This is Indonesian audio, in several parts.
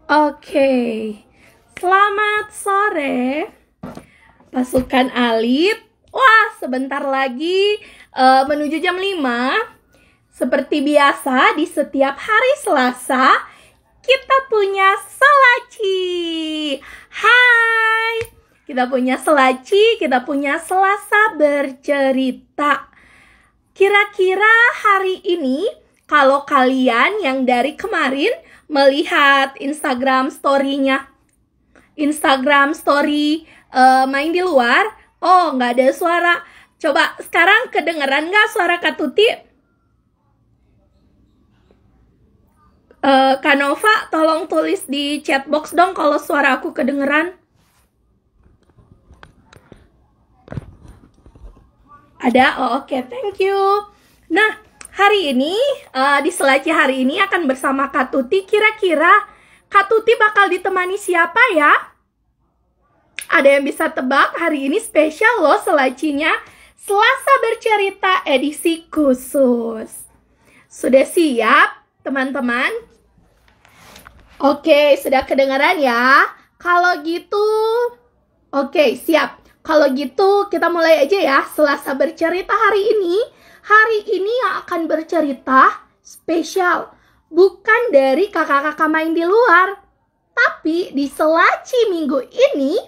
Oke, selamat sore pasukan Alit. Wah, sebentar lagi menuju jam 5. Seperti biasa di setiap hari Selasa kita punya Selaci. Hai, kita punya Selaci, kita punya Selasa bercerita. Kira-kira hari ini kalau kalian yang dari kemarin melihat Instagram story-nya, Instagram story main di luar, oh nggak ada suara. Coba sekarang kedengeran nggak suara Kak Tuti? Kak Nova, tolong tulis di chat box dong kalau suara aku kedengeran. Ada? Oh, oke, thank you. Nah, hari ini, di Selaci hari ini akan bersama Kak Tuti. Kira-kira Kak Tuti bakal ditemani siapa ya? Ada yang bisa tebak? Hari ini spesial loh Selacinya. Selasa bercerita edisi khusus. Sudah siap, teman-teman? Oke, sudah kedengaran ya? Kalau gitu, oke, siap. Kalau gitu, kita mulai aja ya. Selasa bercerita hari ini. Hari ini yang akan bercerita spesial. Bukan dari kakak-kakak main di luar. Tapi di Selaci minggu ini,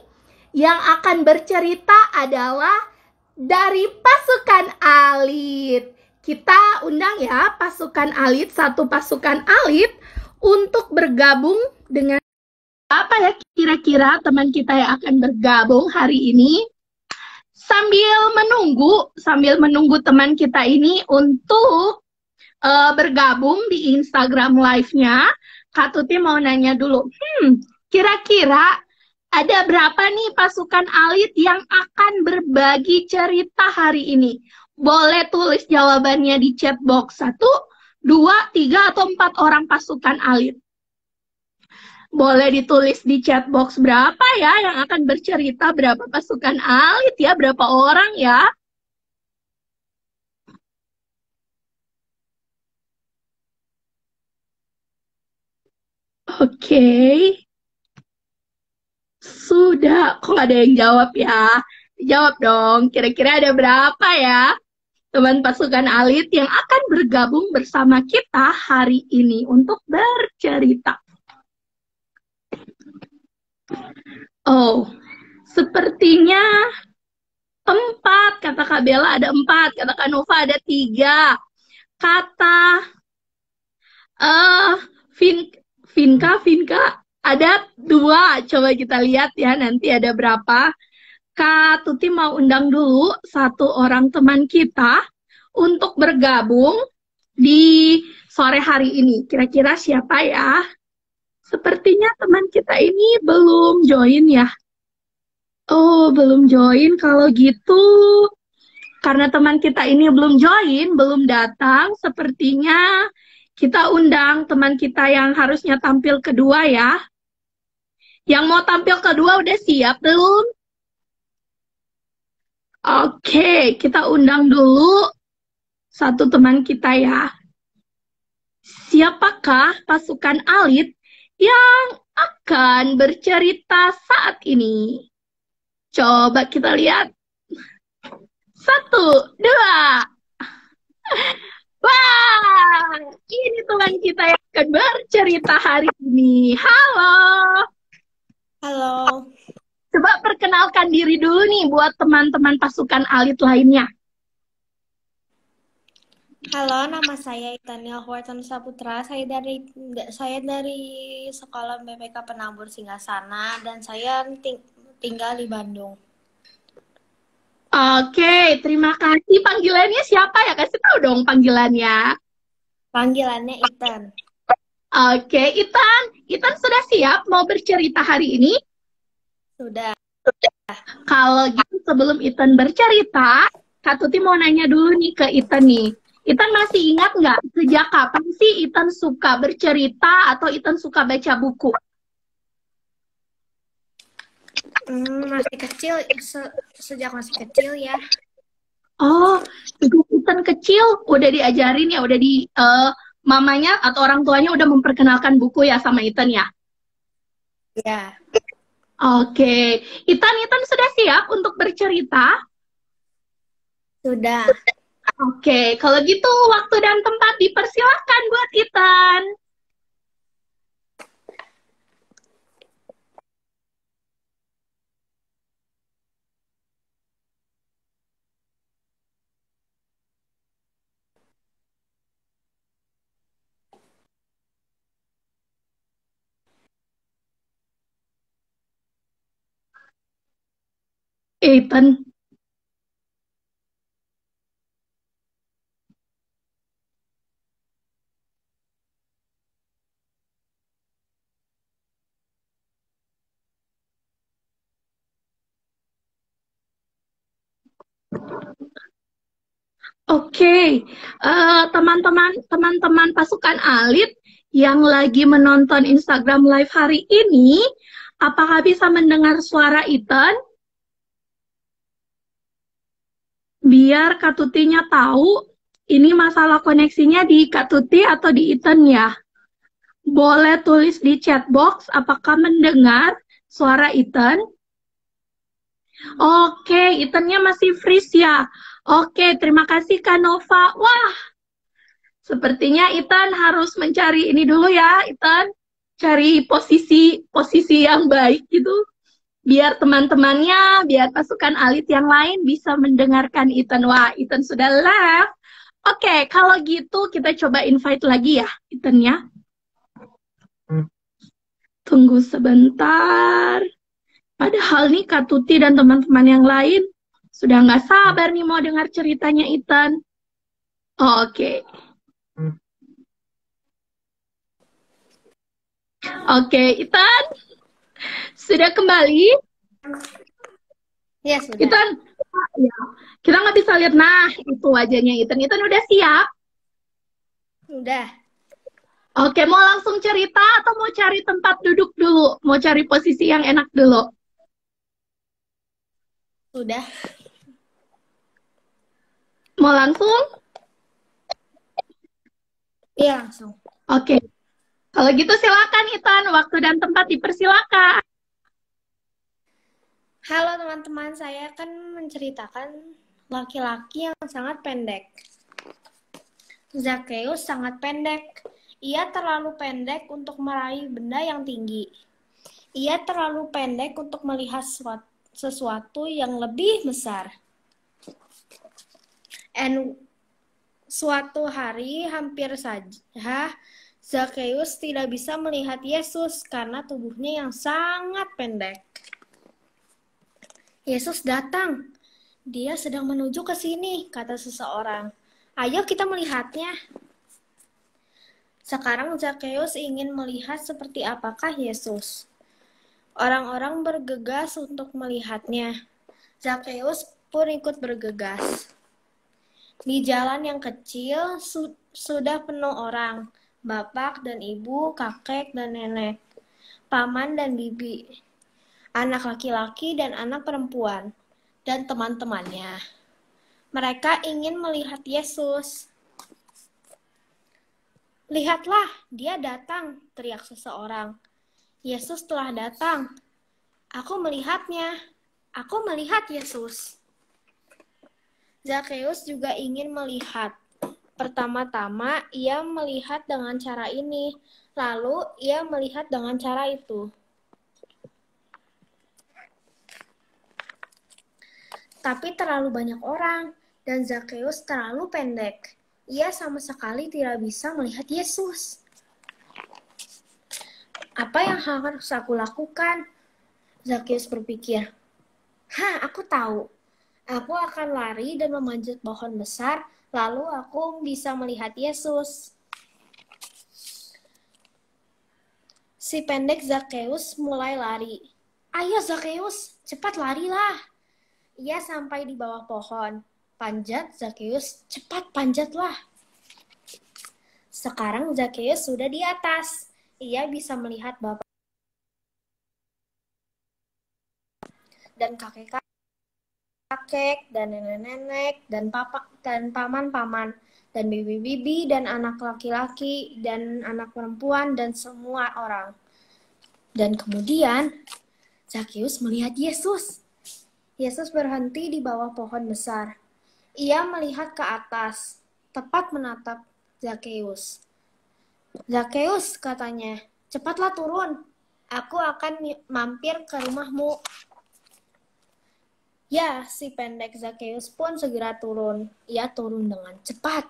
yang akan bercerita adalah dari pasukan Alit. Kita undang ya pasukan Alit, satu pasukan Alit untuk bergabung dengan apa ya kira-kira teman kita yang akan bergabung hari ini. Sambil menunggu teman kita ini untuk bergabung di Instagram live-nya, Kak Tuti mau nanya dulu. Kira-kira ada berapa nih pasukan Alit yang akan berbagi cerita hari ini? Boleh tulis jawabannya di chat box. 1, 2, 3, atau 4 orang pasukan Alit. Boleh ditulis di chat box berapa ya yang akan bercerita, berapa pasukan Alit ya, berapa orang ya. Oke. Sudah, kok ada yang jawab ya? Jawab dong, kira-kira ada berapa ya teman pasukan Alit yang akan bergabung bersama kita hari ini untuk bercerita. Oh, sepertinya 4, kata Kak Bella ada 4, kata Kak Nova ada 3, kata Vinka ada 2. Coba kita lihat ya nanti ada berapa. Kak Tuti mau undang dulu 1 orang teman kita untuk bergabung di sore hari ini. Kira-kira siapa ya? Sepertinya teman kita ini belum join ya. Oh, belum join. Kalau gitu, karena teman kita ini belum join, belum datang, sepertinya kita undang teman kita yang harusnya tampil kedua ya. Yang mau tampil kedua udah siap belum? Oke, kita undang dulu 1 teman kita ya. Siapakah pasukan Alit yang akan bercerita saat ini? Coba kita lihat. 1, 2. Wah, ini teman kita yang akan bercerita hari ini. Halo. Halo. Coba perkenalkan diri dulu nih buat teman-teman pasukan Alit lainnya. Halo, nama saya Itania Huartan Saputra. Saya dari Sekolah BPK Penabur Singgasana dan saya tinggal di Bandung. Oke, terima kasih. Panggilannya siapa ya? Kasih tahu dong panggilannya. Panggilannya Itan. Oke, Itan sudah siap mau bercerita hari ini? Sudah. Kalau gitu sebelum Itan bercerita, Kak Tuti mau nanya dulu nih ke Itan nih. Itan masih ingat nggak sejak kapan sih Itan suka bercerita atau Itan suka baca buku? Masih kecil, sejak masih kecil ya. Oh, sejak Itan kecil udah diajarin ya, udah di mamanya atau orang tuanya udah memperkenalkan buku ya sama Itan ya? Ya, Oke, Itan sudah siap untuk bercerita? sudah. Oke, kalau gitu waktu dan tempat dipersilakan buat Itan. Itan. Oke, teman-teman pasukan Alit yang lagi menonton Instagram Live hari ini, apakah bisa mendengar suara Itan? Biar Kak Tutinya tahu ini masalah koneksinya di Kak Tuti atau di Itan ya. Boleh tulis di chat box apakah mendengar suara Itan? Oke, Itannya masih freeze ya. Oke, terima kasih Kak Nova. Wah, sepertinya Itan harus mencari ini dulu ya, Itan. Cari posisi posisi yang baik gitu. Biar teman-temannya, biar pasukan Alit yang lain bisa mendengarkan Itan. Wah, Itan sudah live. Oke, kalau gitu kita coba invite lagi ya, Itan ya. Tunggu sebentar. Padahal nih Kak Tuti dan teman-teman yang lain sudah nggak sabar nih mau dengar ceritanya Itan. Oke, oke, Itan sudah kembali. Ya, sudah. Itan, ya, kita nggak bisa lihat. Nah, itu wajahnya Itan. Itan udah siap. Sudah. Oke, mau langsung cerita atau mau cari tempat duduk dulu? Mau cari posisi yang enak dulu? Sudah. Mau langsung? Iya, langsung. Oke, kalau gitu silakan Itan. Waktu dan tempat dipersilakan. Halo teman-teman, saya akan menceritakan laki-laki yang sangat pendek. Zakheus sangat pendek. Ia terlalu pendek untuk meraih benda yang tinggi. Ia terlalu pendek untuk melihat sesuatu yang lebih besar. Dan suatu hari hampir saja Zakheus tidak bisa melihat Yesus karena tubuhnya yang sangat pendek. Yesus datang. Dia sedang menuju ke sini, kata seseorang. Ayo kita melihatnya. Sekarang Zakheus ingin melihat seperti apakah Yesus. Orang-orang bergegas untuk melihatnya. Zakheus pun ikut bergegas. Di jalan yang kecil sudah penuh orang. Bapak dan ibu, kakek dan nenek, paman dan bibi, anak laki-laki dan anak perempuan, dan teman-temannya. Mereka ingin melihat Yesus. Lihatlah, dia datang, teriak seseorang. Yesus telah datang. Aku melihatnya. Aku melihat Yesus. Zakheus juga ingin melihat. Pertama-tama, ia melihat dengan cara ini. Lalu, ia melihat dengan cara itu. Tapi terlalu banyak orang, dan Zakheus terlalu pendek. Ia sama sekali tidak bisa melihat Yesus. Apa yang harus aku lakukan? Zakheus berpikir. Aku tahu. Aku akan lari dan memanjat pohon besar, lalu aku bisa melihat Yesus. Si pendek Zakheus mulai lari. Ayo Zakheus, cepat larilah. Ia sampai di bawah pohon. Panjat Zakheus, cepat panjatlah. Sekarang Zakheus sudah di atas. Ia bisa melihat bapak dan kakek dan nenek-nenek dan papa dan paman-paman dan bibi-bibi dan anak laki-laki dan anak perempuan dan semua orang. Dan kemudian Zakheus melihat Yesus. Yesus berhenti di bawah pohon besar. Ia melihat ke atas, tepat menatap Zakheus. Zakheus, katanya, cepatlah turun. Aku akan mampir ke rumahmu. Ya, si pendek Zakheus pun segera turun. Ia turun dengan cepat.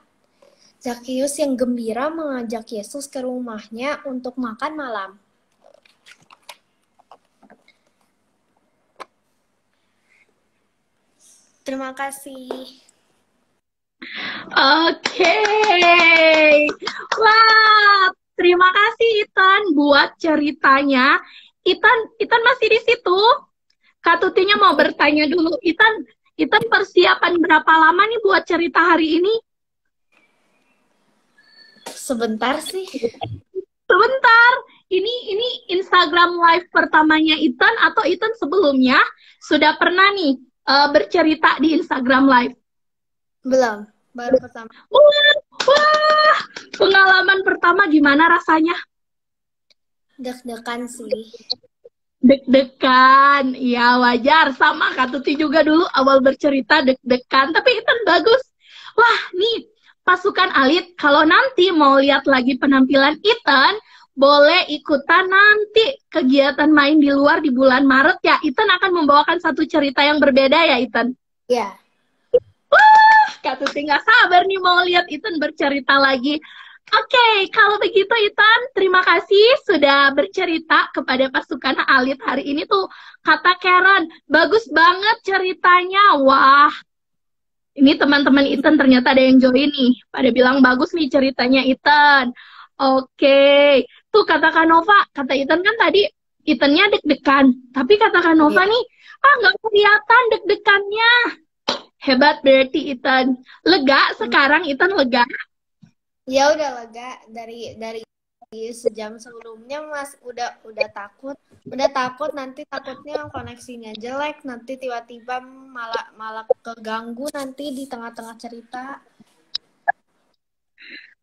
Zakheus yang gembira mengajak Yesus ke rumahnya untuk makan malam. Terima kasih. Oke. Wah, terima kasih Ethan buat ceritanya. Ethan masih di situ? Kak Tutinya mau bertanya dulu. Ethan persiapan berapa lama nih buat cerita hari ini? Sebentar sih. Sebentar. Ini Instagram live pertamanya Ethan atau Ethan sebelumnya sudah pernah nih bercerita di Instagram live? Belum, baru pertama. Wah, pengalaman pertama gimana rasanya? Deg-degan sih. Deg-degan, ya wajar. Sama Kak Tuti juga dulu awal bercerita deg-degan, tapi Ethan bagus. Wah, nih pasukan Alit, kalau nanti mau lihat lagi penampilan Ethan, boleh ikutan nanti kegiatan main di luar di bulan Maret ya. Ethan akan membawakan satu cerita yang berbeda ya, Ethan? Ya. Wah, Kak Tuti nggak sabar nih mau lihat Ethan bercerita lagi. Oke, kalau begitu Ethan, terima kasih sudah bercerita kepada pasukan Alit hari ini tuh. Kata Karen, bagus banget ceritanya. Wah, ini teman-teman Ethan ternyata ada yang join nih. Pada bilang bagus nih ceritanya Ethan. Oke, tuh kata Kanova, kata Ethan kan tadi Ethannya deg-degan. Tapi kata Kanova nih, nggak kelihatan deg-degannya. Hebat berarti Ethan. Lega sekarang Ethan lega. Ya udah lega dari sejam sebelumnya Mas udah takut nanti takutnya koneksinya jelek, nanti tiba-tiba malah keganggu nanti di tengah-tengah cerita.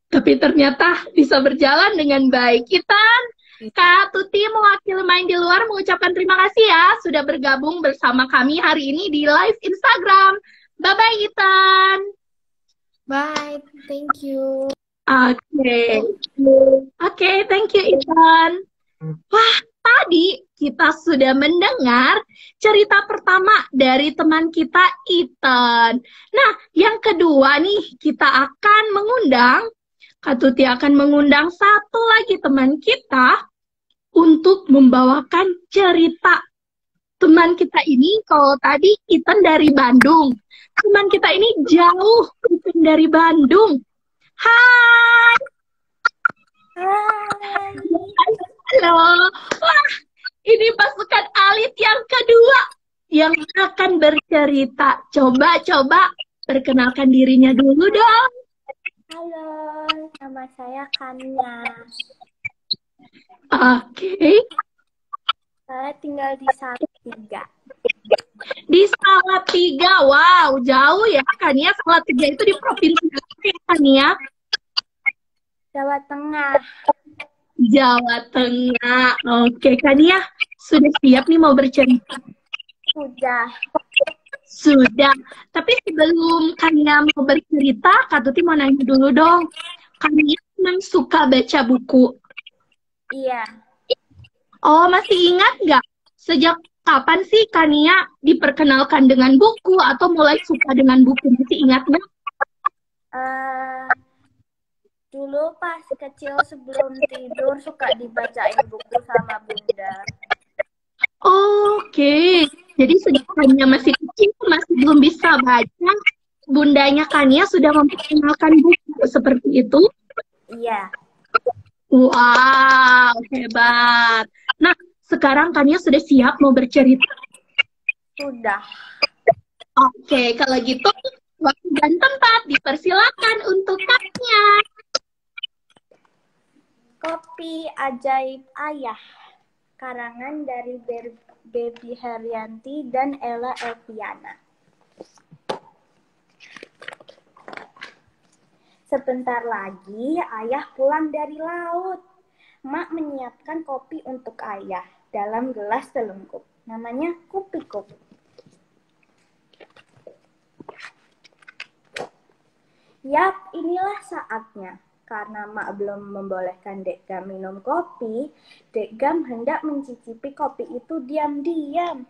Tapi ternyata bisa berjalan dengan baik. Ethan, Kak Tuti mewakili main di luar mengucapkan terima kasih ya sudah bergabung bersama kami hari ini di live Instagram. Bye-bye Ethan. Bye, thank you. Oke, thank you Ethan. Wah, tadi kita sudah mendengar cerita pertama dari teman kita Ethan. Nah, yang kedua nih kita akan mengundang, Kak Tuti akan mengundang satu lagi teman kita untuk membawakan cerita. Teman kita ini, kalau tadi Ethan dari Bandung, teman kita ini jauh Ethan dari Bandung. Hai. Hai. Halo. Wah, ini pasukan Alit yang kedua yang akan bercerita. Coba perkenalkan dirinya dulu dong. Halo, nama saya Kania. Oke. Saya tinggal di Salatiga. Di Salatiga, wow, jauh ya Kania. Salatiga itu di provinsi apa ya Kania? Jawa Tengah. Jawa Tengah. Oke, Kania sudah siap nih mau bercerita? Sudah. Tapi sebelum Kania mau bercerita, Kak Tuti mau nanya dulu dong. Kania memang suka baca buku? Iya. Oh, masih ingat nggak? Sejak kapan sih Kania diperkenalkan dengan buku atau mulai suka dengan buku? Masih ingat nggak? Dulu pas kecil sebelum tidur suka dibacain buku sama bunda. Oke, jadi sejak Kania masih kecil, masih belum bisa baca, bundanya Kania sudah memperkenalkan buku seperti itu? Iya. Wow, hebat. Nah, sekarang Kania sudah siap mau bercerita? Sudah. Oke, kalau gitu waktu dan tempat dipersilakan untuk Kania. Kopi Ajaib Ayah, karangan dari Baby Herianti dan Ella Elviana. Sebentar lagi ayah pulang dari laut. Mak menyiapkan kopi untuk ayah. dalam gelas telungkup. Namanya kupi-kup. Yap, inilah saatnya. Karena Mak belum membolehkan Dek Gam minum kopi, Dek Gam hendak mencicipi kopi itu diam-diam.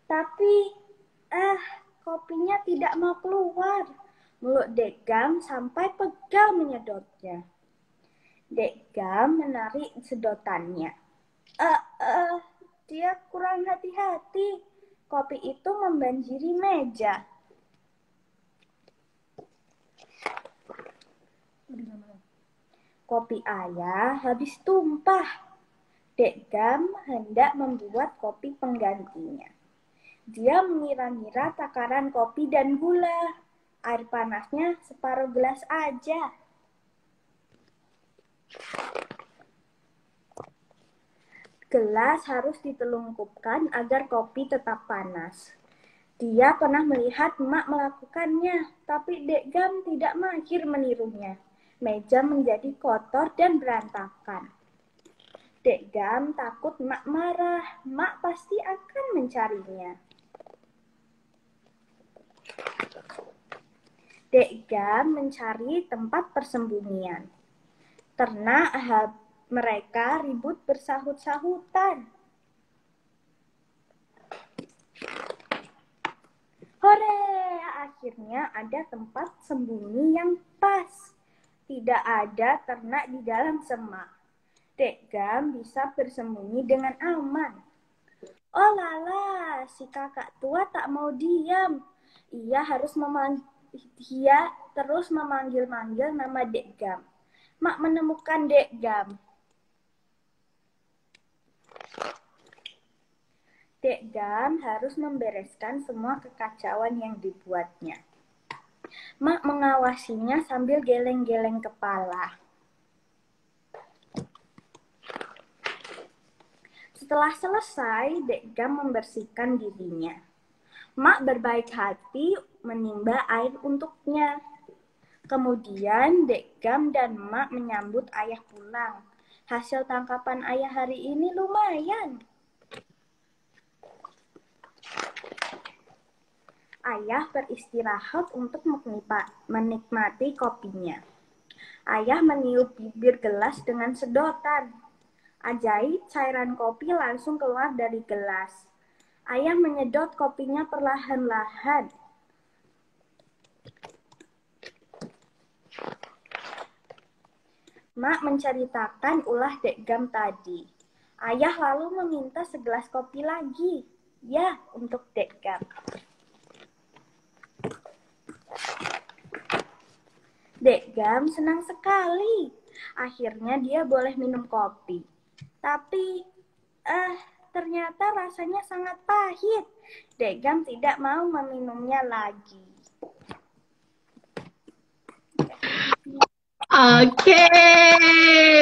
Tapi, kopinya tidak mau keluar. Mulut Dek Gam sampai pegal menyedotnya. Dek Gam menarik sedotannya. Dia kurang hati-hati. Kopi itu membanjiri meja. Kopi ayah habis tumpah. Dek Gam hendak membuat kopi penggantinya. Dia mengira-ngira takaran kopi dan gula. Air panasnya separuh gelas aja. Gelas harus ditelungkupkan agar kopi tetap panas. Dia pernah melihat Mak melakukannya, tapi Dek Gam tidak mahir menirunya. Meja menjadi kotor dan berantakan. Dek Gam takut Mak marah. Mak pasti akan mencarinya. Dek Gam mencari tempat persembunyian. Ternak mereka ribut bersahut-sahutan. Hore! Akhirnya ada tempat sembunyi yang pas. Tidak ada ternak di dalam semak. Dek Gam bisa bersembunyi dengan aman. Oh lala, si kakak tua tak mau diam. Ia terus memanggil-manggil nama Dek Gam. Mak menemukan Dek Gam. Dek Gam harus membereskan semua kekacauan yang dibuatnya. Mak mengawasinya sambil geleng-geleng kepala. Setelah selesai, Dek Gam membersihkan dirinya. Mak berbaik hati menimba air untuknya. Kemudian Dek Gam dan Mak menyambut ayah pulang. Hasil tangkapan ayah hari ini lumayan. Ayah beristirahat untuk menikmati kopinya. Ayah meniup bibir gelas dengan sedotan. Ajaib, cairan kopi langsung keluar dari gelas. Ayah menyedot kopinya perlahan-lahan. Mak menceritakan ulah Dek Gam tadi. Ayah lalu meminta segelas kopi lagi. Ya, untuk Dek Gam. Dek Gam senang sekali. Akhirnya dia boleh minum kopi. Tapi, ternyata rasanya sangat pahit. Dek Gam tidak mau meminumnya lagi. Oke,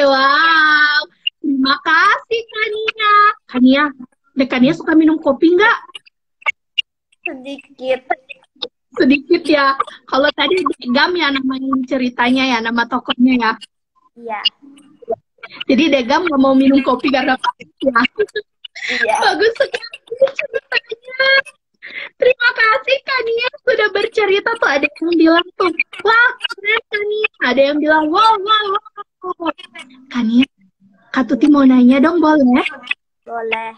wow. Terima kasih Kania. Kania suka minum kopi nggak? Sedikit. Sedikit ya. Kalau tadi Dek Gam ya namanya ceritanya ya, nama tokohnya ya. Iya. Jadi Dek Gam nggak mau minum kopi karena pahit ya. Iya. Bagus sekali ceritanya. Terima kasih Kania sudah bercerita tuh. Ada yang bilang tuh, wah keren Kania. Ada yang bilang, wow. Kania, Kak Tuti mau nanya dong, boleh? Boleh.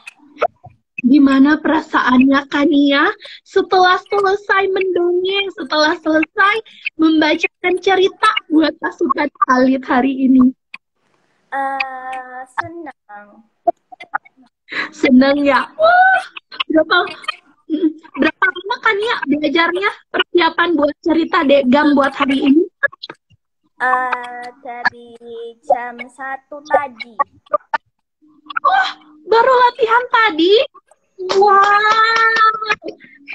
Gimana perasaannya Kania setelah selesai mendongeng, setelah selesai membacakan cerita buat pasukan Khalid hari ini? Senang. Senang ya? Wah, berapa lama Kania belajarnya persiapan buat cerita Dek Gam buat hari ini? Dari jam 1 tadi. Oh, baru latihan tadi? Wah,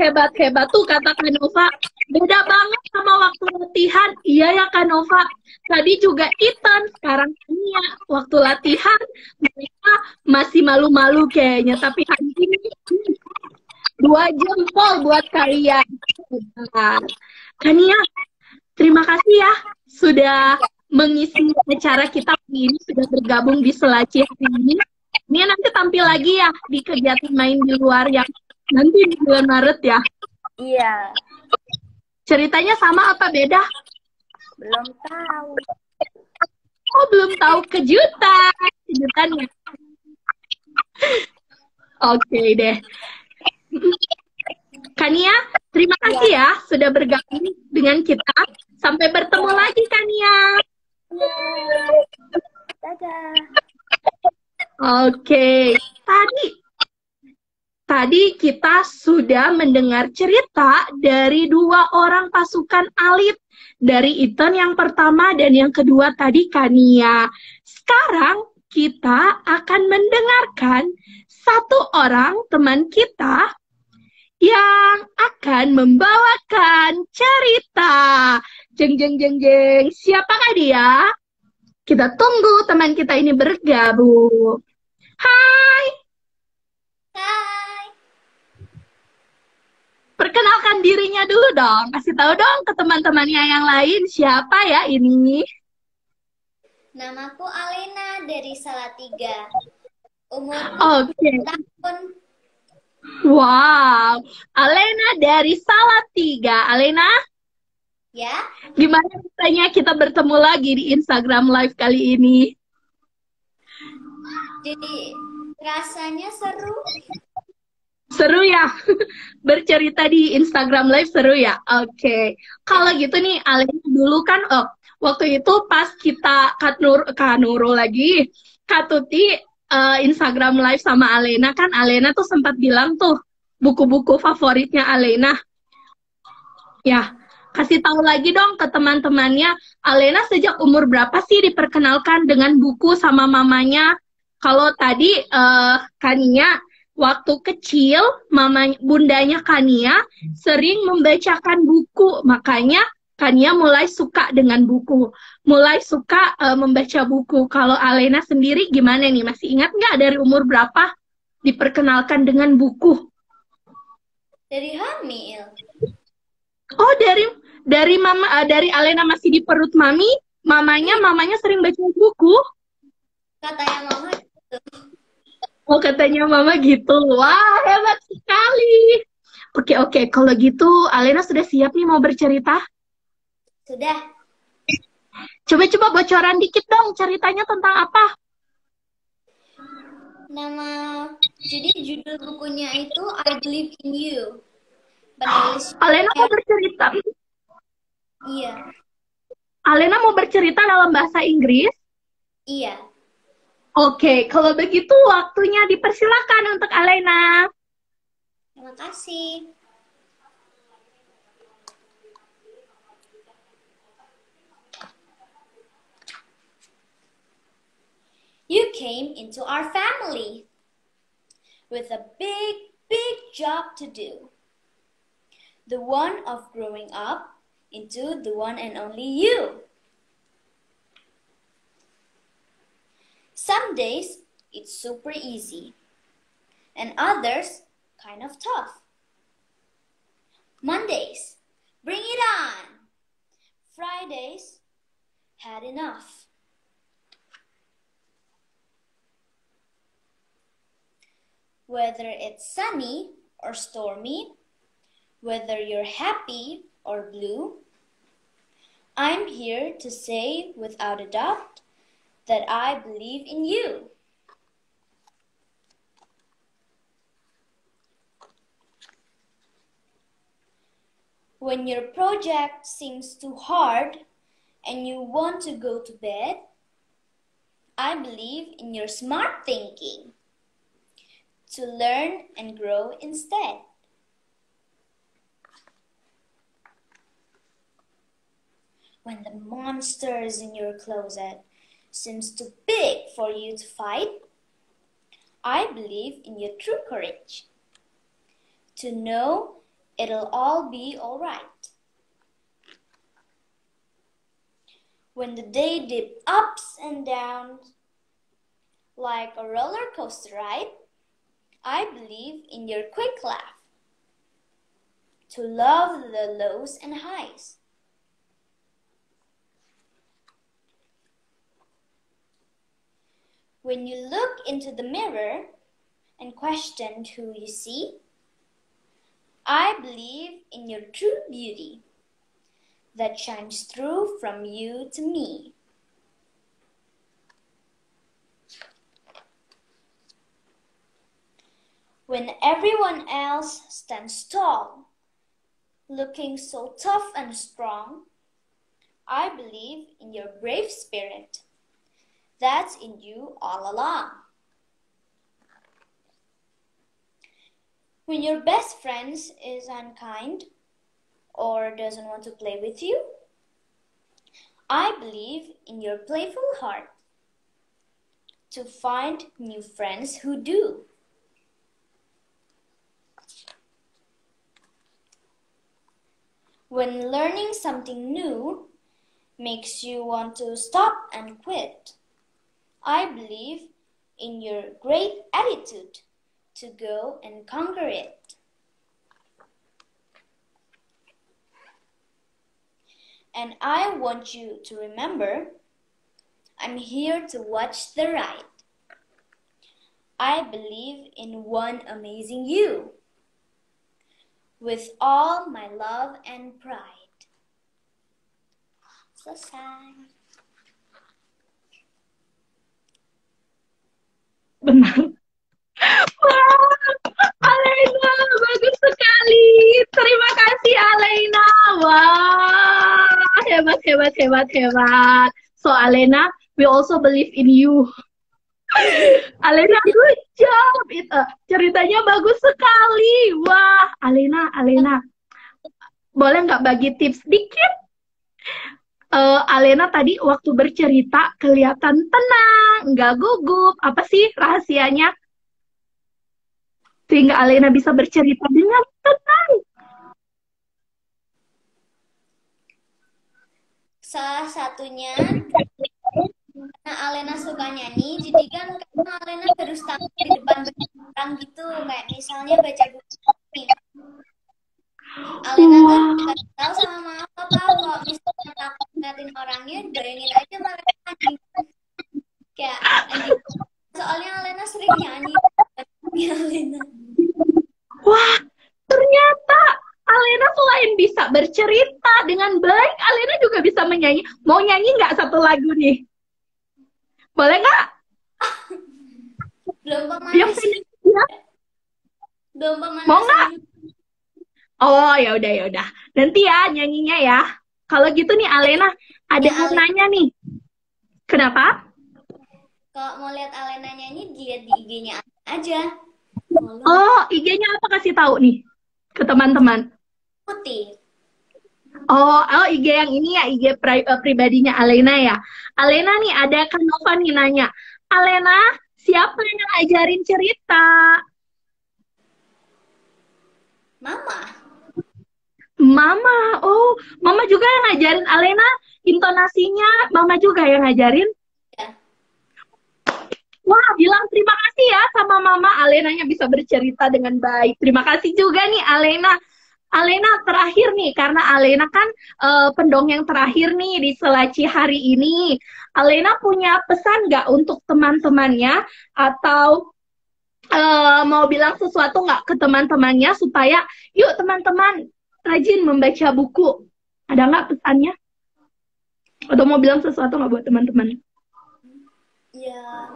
hebat tuh kata Kanova. Beda banget sama waktu latihan. Iya ya Kanova. Tadi juga Ethan, sekarang Kania. Waktu latihan mereka masih malu-malu kayaknya. Tapi hari ini 2 jempol buat kalian. Kania, terima kasih ya sudah mengisi acara kita hari ini, sudah bergabung di Selaci hari ini. Ini nanti tampil lagi ya di kegiatan main di luar yang nanti di bulan Maret ya. Iya, Ceritanya sama apa beda? belum tahu. Oh, belum tahu kejutannya. Oke deh. Kania, terima kasih ya sudah bergabung dengan kita. Sampai bertemu lagi, Kania. Dadah. Oke, tadi kita sudah mendengar cerita dari dua orang pasukan alit. Dari Ethan yang pertama dan yang kedua tadi Kania. Sekarang kita akan mendengarkan satu orang teman kita yang akan membawakan cerita. Jeng jeng jeng jeng. Siapakah dia? Kita tunggu teman kita ini bergabung. Hai, Hai. perkenalkan dirinya dulu dong. Kasih tahu dong ke teman-temannya yang lain siapa ya ini. Namaku Alena dari Salatiga. Umurku Oke. 10 tahun. Wow, Alena dari Salatiga. Alena, Ya, gimana rasanya kita bertemu lagi di Instagram Live kali ini? jadi rasanya seru. Seru ya? Bercerita di Instagram Live seru ya? Oke. Kalau gitu nih, Alena dulu kan, waktu itu pas kita Kak Nurul lagi, Kak Tuti Instagram Live sama Alena, kan Alena tuh sempat bilang tuh, buku-buku favoritnya Alena. Ya, kasih tahu lagi dong ke teman-temannya, Alena sejak umur berapa sih diperkenalkan dengan buku sama mamanya? Kalau tadi Kania waktu kecil, bundanya Kania sering membacakan buku, makanya Kania mulai suka dengan buku, mulai suka membaca buku. Kalau Alena sendiri gimana nih? Masih ingat nggak dari umur berapa diperkenalkan dengan buku? Dari hamil. Oh, dari mama, dari Alena masih di perut mami, mamanya sering baca buku. Katanya mama gitu. Oh, katanya mama gitu. Wah, hebat sekali. Oke, kalau gitu Alena sudah siap nih mau bercerita? Sudah. Coba bocoran dikit dong, ceritanya tentang apa? Jadi judul bukunya itu I Believe in You. Penulis. Alena mau bercerita? Iya. Alena mau bercerita dalam bahasa Inggris? Iya. Oke, kalau begitu waktunya dipersilakan untuk Alena. Terima kasih. You came into our family with a big job to do. The one of growing up into the one and only you. Some days it's super easy, and others kind of tough. Mondays, bring it on. Fridays, had enough. Whether it's sunny or stormy, whether you're happy or blue, I'm here to say without a doubt that I believe in you. When your project seems too hard and you want to go to bed, I believe in your smart thinking to learn and grow instead. When the monsters in your closet seems too big for you to fight, I believe in your true courage to know it'll all be all right. When the day dips ups and downs like a roller coaster ride, I believe in your quick laugh to love the lows and highs. When you look into the mirror and question who you see, I believe in your true beauty that shines through from you to me. When everyone else stands tall, looking so tough and strong, I believe in your brave spirit that's in you all along. When your best friend is unkind or doesn't want to play with you, I believe in your playful heart to find new friends who do. When learning something new makes you want to stop and quit, I believe in your great attitude to go and conquer it. And I want you to remember, I'm here to watch the ride. I believe in one amazing you, with all my love and pride. Selesai. Benar. Wah, Alena, bagus sekali. Terima kasih, Alena. Wah, hebat, hebat, hebat, hebat. So, Alena, we also believe in you. Alena, good job. Ceritanya bagus sekali. Wah, Alena. Boleh nggak bagi tips dikit? Alena tadi waktu bercerita kelihatan tenang, nggak gugup. Apa sih rahasianya? Sehingga Alena bisa bercerita dengan tenang. Salah satunya karena Alena suka nyanyi, jadi kan karena Alena terus tampil di depan banyak orang gitu, kayak misalnya baca buku. Alena tuh dikasih tahu sama mama papa kalau misalnya takut ngeliatin orangnya, bayangin aja mereka anjing. Kayak anjing. Soalnya Alena sering nyanyi. Alena. Wah, ternyata Alena selain bisa bercerita dengan baik, Alena juga bisa menyanyi. Mau nyanyi nggak satu lagu nih? Boleh nggak? Belum pernah. Yang pendek ya? Belum pernah. Mau nggak? Oh, ya udah. Nanti ya nyanyinya ya. Kalau gitu nih Alena, ada yang nanya nih. Kenapa? Kalau mau lihat Alena nyanyi, lihat di IG-nya aja. Oh, IG-nya apa, kasih tahu nih ke teman-teman. Putih. Oh, IG yang ini ya, IG pribadinya Alena ya. Alena nih, ada Kak Nova nih nanya. Alena, siapa yang ngajarin cerita? Mama. Oh, Mama juga yang ngajarin Alena intonasinya. Mama juga yang ngajarin? Ya. Wah, bilang terima kasih ya sama Mama. Alenanya bisa bercerita dengan baik. Terima kasih juga nih Alena. Alena terakhir nih, karena Alena kan pendongeng terakhir nih di Selaci hari ini. Alena punya pesan nggak untuk teman-temannya? Atau mau bilang sesuatu nggak ke teman-temannya supaya, yuk teman-teman, rajin membaca buku. Ada nggak pesannya? Atau mau bilang sesuatu nggak buat teman-teman? Ya,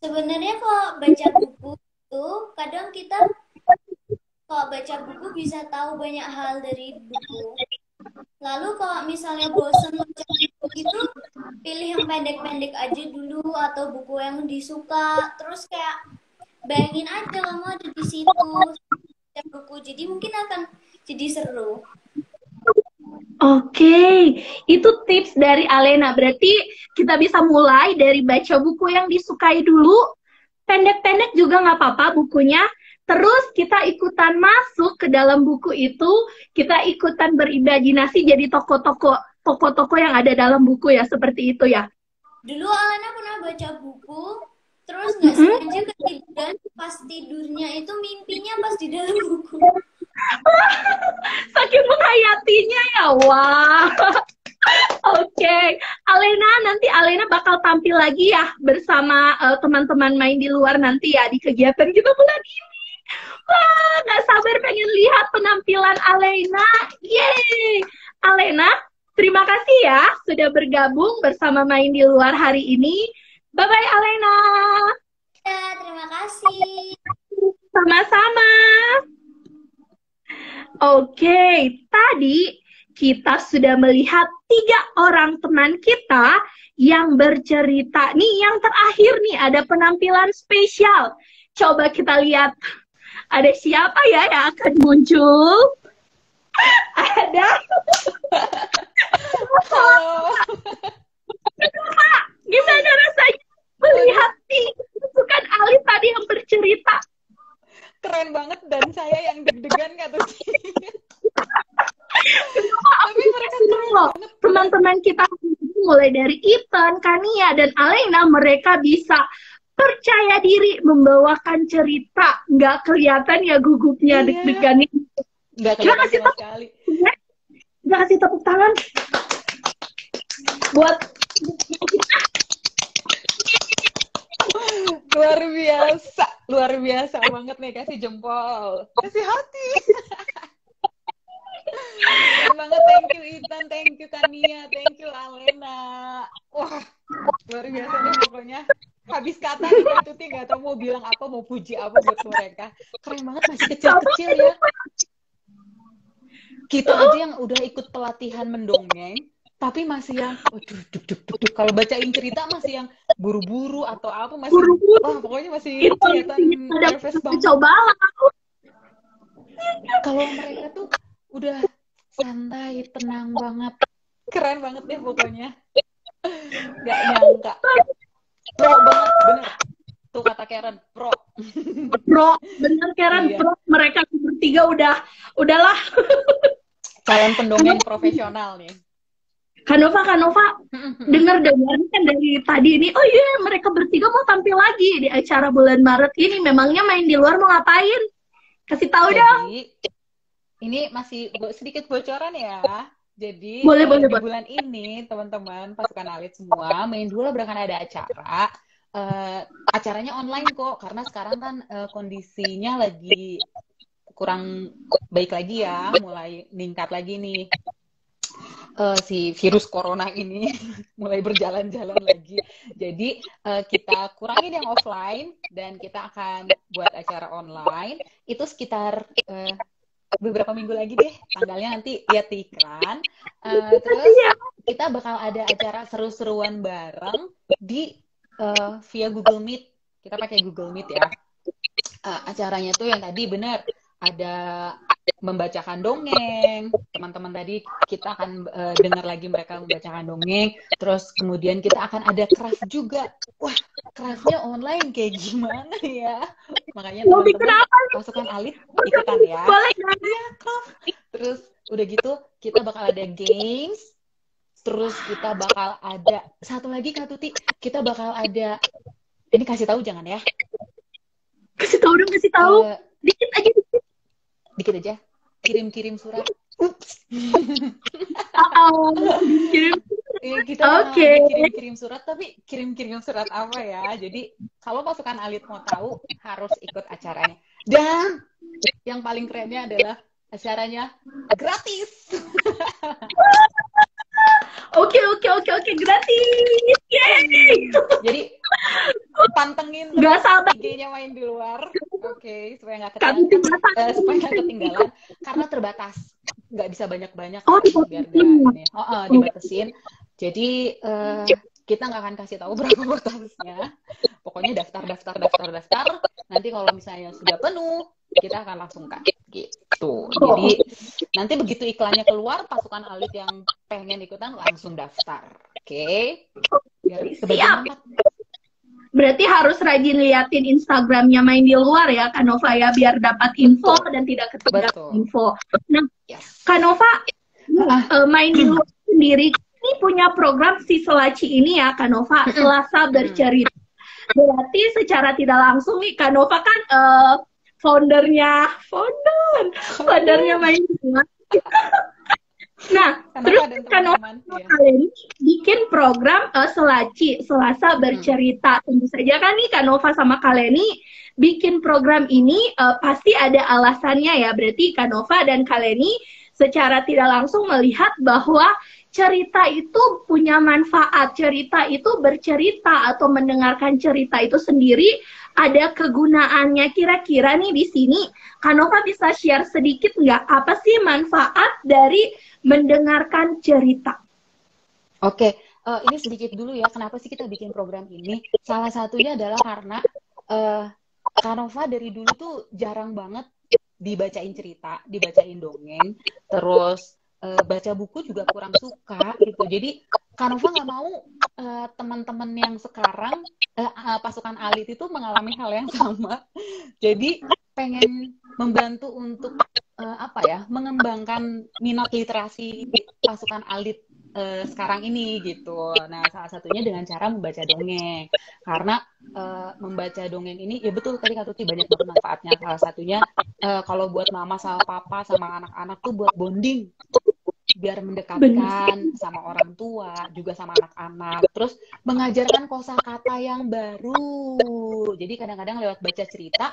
sebenarnya kalau baca buku itu kadang kita kalau baca buku bisa tahu banyak hal dari buku. Lalu kalau misalnya bosan baca buku itu, pilih yang pendek-pendek aja dulu atau buku yang disuka. Terus kayak bayangin aja kamu ada di situ baca buku, jadi mungkin akan jadi seru. Oke, itu tips dari Alena. Berarti kita bisa mulai dari baca buku yang disukai dulu. Pendek-pendek juga nggak apa-apa bukunya. Terus kita ikutan masuk ke dalam buku itu. Kita ikutan berimajinasi jadi tokoh-tokoh yang ada dalam buku ya. Seperti itu ya. Dulu Alena pernah baca buku, terus nggak sengaja ketiduran. Pas tidurnya itu mimpinya pas di dalam buku. Saking menghayatinya ya, wah. Oke, Alena, nanti Alena bakal tampil lagi ya bersama teman-teman main di luar nanti ya di kegiatan kita bulan ini. Wah, nggak sabar pengen lihat penampilan Alena. Yeay! Alena, terima kasih ya sudah bergabung bersama main di luar hari ini. Bye-bye Alena. Ya, terima kasih. Sama-sama. Oke, tadi kita sudah melihat 3 orang teman kita yang bercerita. Nih, yang terakhir nih ada penampilan spesial. Coba kita lihat. Ada siapa ya yang akan muncul? Ada. Pak, gimana rasanya melihat nih? Bukan Ali tadi yang bercerita. Keren banget dan saya yang deg-degan Kak Tuti. Tapi mereka keren loh. banget. Teman-teman kita mulai dari Ethan, Kania, dan Alena, mereka bisa percaya diri membawakan cerita. Nggak kelihatan ya gugupnya, Iya. deg-degannya. Nggak Kita kelihatan kasih sama tepuk, sekali. kita kasih tepuk tangan buat luar biasa banget nih, kasih jempol, kasih hati. Keren banget, thank you Ethan, thank you Kania, thank you Alena. Wah, luar biasa nih pokoknya. Habis kata nih Kak Tuti, nggak tahu mau bilang apa, mau puji apa buat mereka. Keren banget, masih kecil-kecil ya. Kita aja yang udah ikut pelatihan mendongeng, tapi masih yang kalau bacain cerita masih yang buru-buru atau apa, masih buru-buru. wah pokoknya masih kelihatan nervous banget. Coba lah. Kalau mereka tuh udah santai, tenang banget, keren banget deh pokoknya. Gak nyangka, pro banget, bener. Tuh kata Karen, pro. Pro, bener Karen, Iya. pro. Mereka bertiga udahlah. Calon pendongeng profesional nih. Kanova, dengar kan dari tadi ini, oh iya mereka bertiga mau tampil lagi di acara bulan Maret ini. Memangnya main di luar mau ngapain? Kasih tahu dong. Jadi, ini masih sedikit bocoran ya. Jadi, Boleh. di bulan ini, teman-teman, pasukan Alit semua, main dulu bahkan ada acara. Acaranya online kok, karena sekarang kan kondisinya lagi kurang baik lagi ya, mulai meningkat lagi nih. Si virus corona ini mulai berjalan-jalan lagi. Jadi kita kurangin yang offline dan kita akan buat acara online. Itu sekitar beberapa minggu lagi deh. Tanggalnya nanti lihat di iklan. Terus kita bakal ada acara seru-seruan bareng di via Google Meet. Kita pakai Google Meet ya. Acaranya tuh yang tadi benar ada membacakan dongeng, teman-teman tadi kita akan dengar lagi mereka membacakan dongeng, terus kemudian kita akan ada craft juga. Wah, craftnya online kayak gimana ya? Makanya teman-teman pasukan Alit ikutan ya. Boleh. Iya, craft. Terus udah gitu kita bakal ada games, terus kita bakal ada satu lagi Kak Tuti, kita bakal ada, ini kasih tahu jangan ya? Kasih tahu dong, kasih tahu. Dikit aja. Kirim surat. Ups. Kita kirim surat, tapi kirim surat apa ya? Jadi kalau pasukan Alit mau tahu harus ikut acaranya. Dan yang paling kerennya adalah acaranya gratis. Oke, gratis. Yeay. Jadi pantengin IG-nya main di luar. Oke, supaya nggak ketinggalan karena terbatas. Nggak bisa banyak-banyak biar nggak dibatasin. Jadi kita nggak akan kasih tahu berapa batasnya. Pokoknya daftar. Nanti kalau misalnya sudah penuh, kita akan langsung gitu. Jadi nanti begitu iklannya keluar, pasukan Alit yang pengen ikutan langsung daftar. Oke? Biar kebagian tempat. Berarti harus rajin liatin Instagramnya main di luar ya, Kanova ya, biar dapat info dan tidak ketinggalan info. Nah, Kanova main di luar sendiri ini punya program si Selaci ini ya, Kanova, Selasa bercerita. Berarti secara tidak langsung nih, Kanova kan foundernya main di luar. Nah, terus Kanova dan Kanova teman-teman. sama Iya. Kaleni bikin program Selaci, Selasa Bercerita. Tentu saja kan nih Kanova sama Kaleni bikin program ini pasti ada alasannya ya. Berarti Kanova dan Kaleni secara tidak langsung melihat bahwa cerita itu punya manfaat. Cerita itu bercerita atau mendengarkan cerita itu sendiri ada kegunaannya. Kira-kira nih di sini Kanova bisa share sedikit nggak apa sih manfaat dari mendengarkan cerita? Oke, ini sedikit dulu ya. Kenapa sih kita bikin program ini? Salah satunya adalah karena Kanova dari dulu tuh jarang banget dibacain cerita, dibacain dongeng, terus baca buku juga kurang suka gitu. Jadi Kanova nggak mau teman-teman yang sekarang pasukan Alit itu mengalami hal yang sama. Jadi pengen membantu untuk apa ya, mengembangkan minat literasi pasukan Alit sekarang ini gitu. Nah, salah satunya dengan cara membaca dongeng. Karena membaca dongeng ini, ya betul tadi Kak Tuti banyak banget manfaatnya. Salah satunya kalau buat mama sama papa sama anak-anak tuh buat bonding. Biar mendekatkan sama orang tua, juga sama anak-anak. Terus mengajarkan kosakata yang baru. Jadi kadang-kadang lewat baca cerita,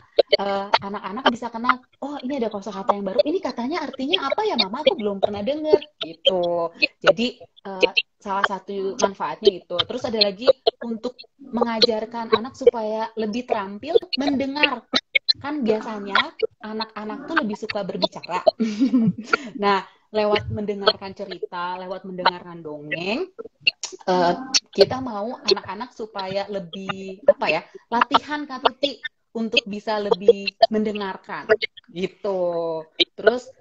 anak-anak bisa kenal, oh ini ada kosakata yang baru, ini katanya artinya apa ya mama, aku belum pernah dengar gitu. Jadi salah satu manfaatnya itu. Terus ada lagi untuk mengajarkan anak supaya lebih terampil mendengar. Kan biasanya anak-anak tuh lebih suka berbicara. Nah, lewat mendengarkan cerita, lewat mendengarkan dongeng, kita mau anak-anak supaya lebih apa ya, latihan Kak Tuti untuk bisa lebih mendengarkan gitu. Terus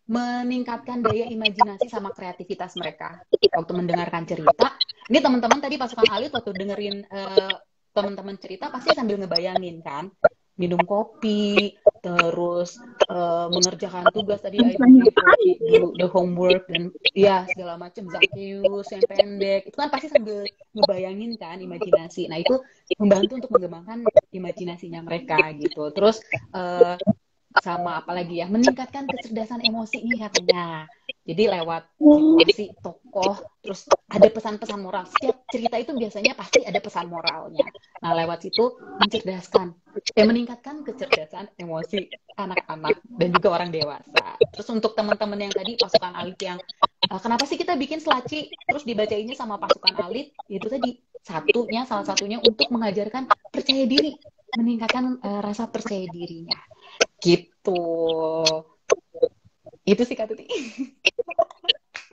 meningkatkan daya imajinasi sama kreativitas mereka waktu mendengarkan cerita. Ini teman-teman tadi pasukan Alit waktu dengerin teman-teman cerita pasti sambil ngebayangin kan, minum kopi, terus mengerjakan tugas tadi I do the homework dan ya segala macam, Zacchaeus yang pendek itu kan pasti sambil ngebayangin kan, imajinasi. Nah itu membantu untuk mengembangkan imajinasinya mereka gitu. Terus sama apalagi ya, meningkatkan kecerdasan emosi nih katanya. Jadi lewat situasi tokoh, terus ada pesan-pesan moral. Setiap cerita itu biasanya pasti ada pesan moralnya. Nah lewat situ meningkatkan kecerdasan emosi anak-anak dan juga orang dewasa. Terus untuk teman-teman yang tadi pasukan Alit yang kenapa sih kita bikin Selaci terus dibacainnya sama pasukan Alit? Itu tadi salah satunya untuk mengajarkan percaya diri, meningkatkan rasa percaya dirinya. Gitu. Itu sih Kak Tuti.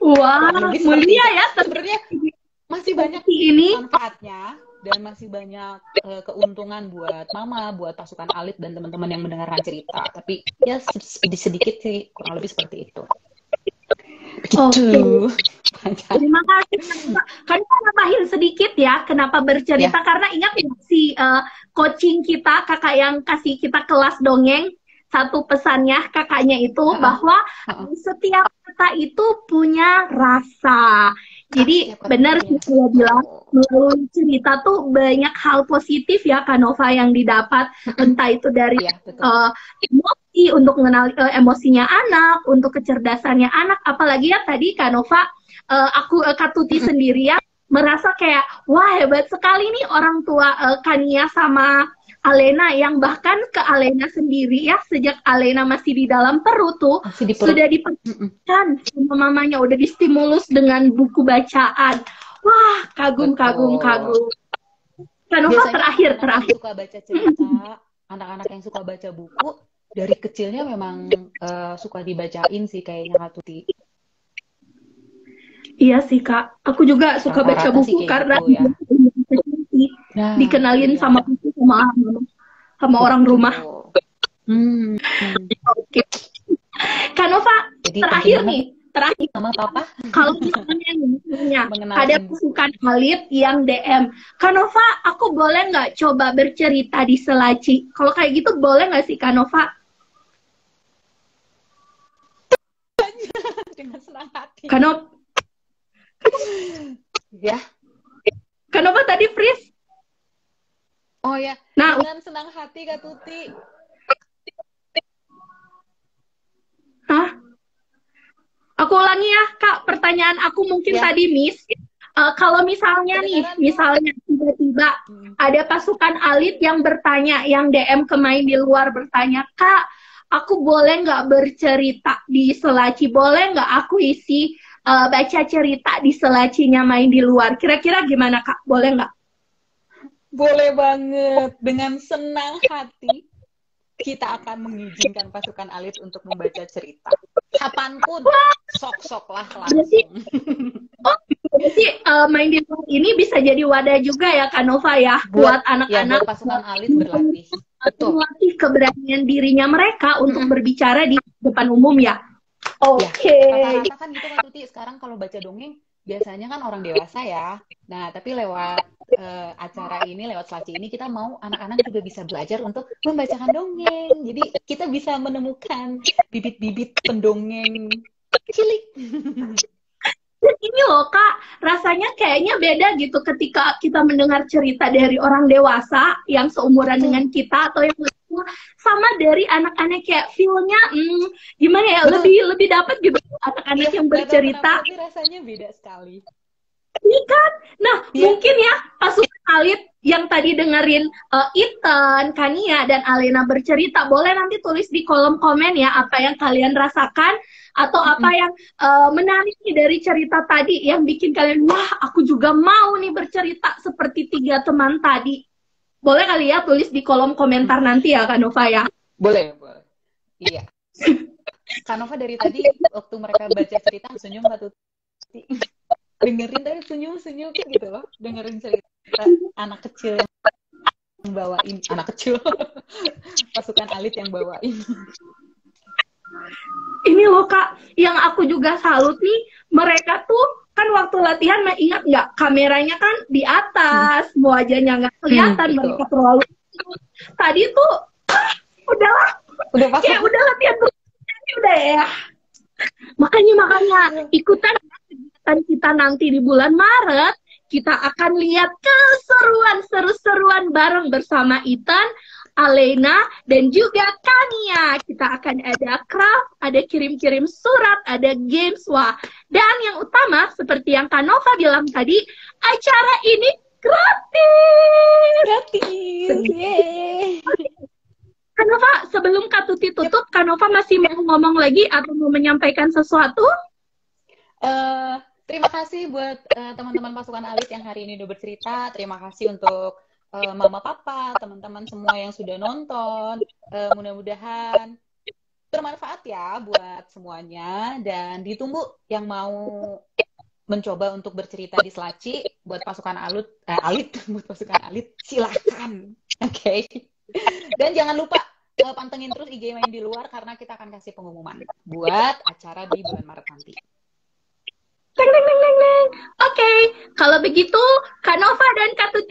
Wah, mulia ya. Sebenarnya masih banyak ini manfaatnya dan masih banyak keuntungan buat mama, buat pasukan Alit dan teman-teman yang mendengarkan cerita. Tapi ya sedikit sih, kurang lebih seperti itu. Begitu. Terima kasih. Kan nambahin sedikit ya, kenapa bercerita? Karena ingat si coaching kita, kakak yang kasih kita kelas dongeng, satu pesannya kakaknya itu bahwa setiap kata itu punya rasa. Jadi benar sih saya bilang, melalui cerita tuh banyak hal positif ya Kanova yang didapat, entah itu dari emosi, untuk mengenal emosinya anak, untuk kecerdasannya anak, apalagi ya tadi Kanova, Kak Tuti sendiri ya merasa kayak wah hebat sekali nih orang tua Kania sama Alena, yang bahkan ke Alena sendiri ya sejak Alena masih di dalam perut tuh sudah diperhatikan sama mamanya, udah distimulus dengan buku bacaan. Wah, kagum. Kanova terakhir. Suka baca cerita, anak-anak yang suka baca buku dari kecilnya memang suka dibacain sih kayaknya Kak Tuti. Iya sih Kak, aku juga suka baca buku karena gitu, ya. Dikenalin sama orang rumah. Oke. Kanova, terakhir sama papa. Kalau misalnya ada pasukan Alit yang DM, Kanova, aku boleh nggak coba bercerita di Selaci? Kalau kayak gitu boleh nggak sih Kanova? Dengan senang hati. Ya. Kanova tadi freeze. Oh ya, nah, dengan senang hati Kak Tuti. Hah? Aku ulangi ya, Kak. Pertanyaan aku mungkin Ya, tadi Miss. Kalau misalnya nih, kedengaran kok. misalnya tiba-tiba ada pasukan alit yang bertanya, yang DM ke main di luar bertanya, Kak, aku boleh nggak bercerita di selaci? Boleh nggak aku isi baca cerita di selacinya main di luar? Kira-kira gimana, Kak? Boleh nggak? Boleh banget. Dengan senang hati kita akan mengizinkan pasukan alit untuk membaca cerita. Kapanpun, sok-sok lah Berarti, langsung. berarti main di luar ini bisa jadi wadah juga ya, Kak Nova ya, Buat buat ya anak-anak buat pasukan alit berlatih. Betul. melatih keberanian dirinya mereka untuk berbicara di depan umum ya. Ya, Oke. rata-rata kan gitu Kak Tuti. Sekarang kalau baca dongeng biasanya kan orang dewasa ya. Nah, tapi lewat acara ini, lewat Selaci ini kita mau anak-anak juga bisa belajar untuk membacakan dongeng. Jadi kita bisa menemukan bibit-bibit pendongeng cilik. Ini loh Kak, rasanya kayaknya beda gitu ketika kita mendengar cerita dari orang dewasa yang seumuran Betul. dengan kita atau yang lebih tua, sama dari anak-anak kayak feel-nya gimana ya, Betul. lebih dapat gitu anak-anak Iya, yang nggak tahu bercerita. kenapa, tapi rasanya beda sekali. Iya kan? Nah, Iya. mungkin ya pasukan alit yang tadi dengerin Ethan, Kania, dan Alena bercerita, boleh nanti tulis di kolom komen ya apa yang kalian rasakan atau apa yang menarik nih dari cerita tadi yang bikin kalian, wah aku juga mau nih bercerita seperti 3 teman tadi. Boleh kali ya tulis di kolom komentar nanti ya Kak Nova ya. Boleh, boleh. Iya. Kak Nova dari tadi waktu mereka baca cerita senyum Kak Tuti. Dengerin tapi senyum-senyum gitu loh. Dengerin cerita anak kecil yang bawain. Anak kecil. Pasukan alit yang bawain. Ini loh Kak, yang aku juga salut nih, mereka tuh kan waktu latihan, ingat nggak, kameranya kan di atas, wajahnya nggak kelihatan, betul. mereka terlalu. Tadi tuh, udahlah, Udah pas. kayak udah latihan ini udah ya. Makanya ikutan kegiatan kita nanti di bulan Maret, kita akan lihat keseruan, seru-seruan bareng bersama Ethan, Alena, dan juga Kania. Kita akan ada craft, ada kirim-kirim surat, ada games, wah. Dan yang utama, seperti yang Kak Nova bilang tadi, acara ini gratis. Gratis. Yeay. Kak Nova, sebelum Kak Tuti tutup, Kak Nova masih mau ngomong lagi atau mau menyampaikan sesuatu? Terima kasih buat teman-teman pasukan alit yang hari ini udah bercerita. Terima kasih untuk mama papa, teman-teman semua yang sudah nonton. Mudah-mudahan bermanfaat ya buat semuanya, dan ditunggu yang mau mencoba untuk bercerita di Selaci buat pasukan alit buat pasukan alit silakan. Oke. Dan jangan lupa pantengin terus IG Main di Luar karena kita akan kasih pengumuman buat acara di bulan Maret nanti. Oke, kalau begitu Kak Nova dan Kak Tuti